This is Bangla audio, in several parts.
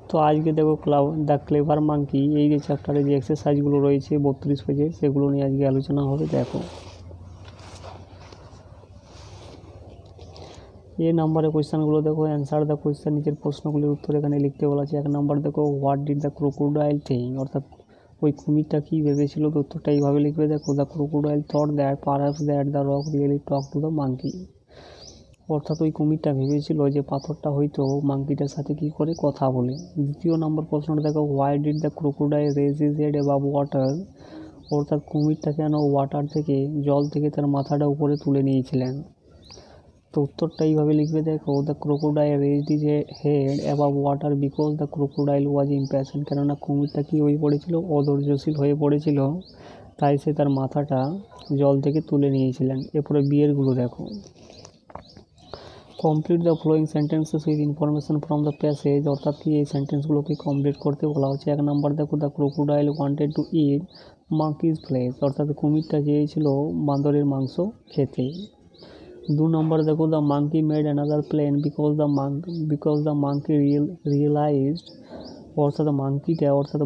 তো আজকে দেখো দ্য ক্লেভার মাঙ্কি এই যে চ্যাপ্টারে যে এক্সারসাইজগুলো রয়েছে 32 পেজে সেগুলো নিয়ে আজকে আলোচনা হবে। দেখো এ নাম্বারের কোয়েশ্চেনগুলো দেখো, অ্যান্সার দ্য কোয়েশ্চেন, নিচের প্রশ্নগুলির উত্তর এখানে লিখতে বলা আছে। 1 নাম্বার দেখো what did the crocodile think, অর্থাৎ ওই কুমিরটা কী ভেবেছিল, তো উত্তরটা এইভাবে লিখবে। দেখো the crocodile thought that perhaps that the rock really talk to the monkey, অর্থাৎ ওই কুমিরটা ভেবেছিল যে পাথরটা হয়তো মাঙ্কিটার সাথে কী করে কথা বলে। 2 নম্বর প্রশ্নটা দেখো why did the crocodile raise his head above water, অর্থাৎ কুমিরটা কেন ওয়াটার থেকে জল থেকে তার মাথাটা উপরে তুলে নিয়েছিলেন, তো উত্তরটা এইভাবে লিখবে। দেখো the crocodile raised his head above water because the crocodile was impatient, কেননা কুমিরটা কী হয়ে পড়েছিল, অধৈর্যশীল হয়ে পড়েছিল, তাই সে তার মাথাটা জল থেকে তুলে নিয়েছিলেন। এরপরে বিয়েরগুলো দেখো, complete the following sentences with information from the passage, অর্থাৎ কি এই সেন্টেন্সগুলোকে কমপ্লিট করতে বলা হচ্ছে। 1 নাম্বার দেখো the crocodile wanted to eat monkey's flesh, অর্থাৎ কুমিরটা চেয়েছিল বাঁদরের মাংস খেতে। 2 নম্বর দেখো the monkey made another plan because the monkey realised, অর্থাৎ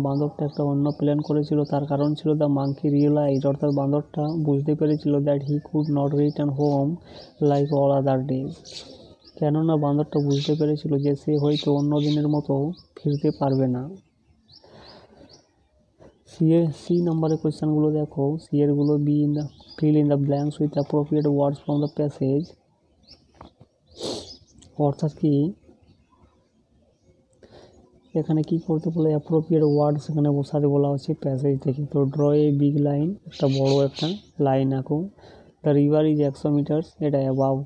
বাঁদরটা একটা অন্য প্ল্যান করেছিল, তার কারণ ছিল দ্য মাঙ্কি রিয়েলাইজড, অর্থাৎ বাঁদরটা বুঝতে পেরেছিল that he could not return home like all other days, কেননা বাঁদরটা বুঝতে পেরেছিল যে সে হয়তো অন্য দিনের মতো ফিরতে পারবে না। সি নাম্বারের কোয়েশ্চেনগুলো দেখো, সি এরগুলো fill in the blanks with appropriate words from the passage, অর্থাৎ কি এখানে কি করতে বলে, অ্যাপ্রোপ্রিয়েট ওয়ার্ডস এখানে বসাতে বলা হচ্ছে প্যাসেজ থেকে। তো ড্র এ বিগ লাইন, একটা বড় একটা লাইন আঁকো। দ্য রিভার ইজ 100 মিটার্স, এটা অ্যাবাভ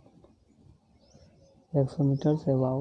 100 মিটার্স অ্যাবাভ।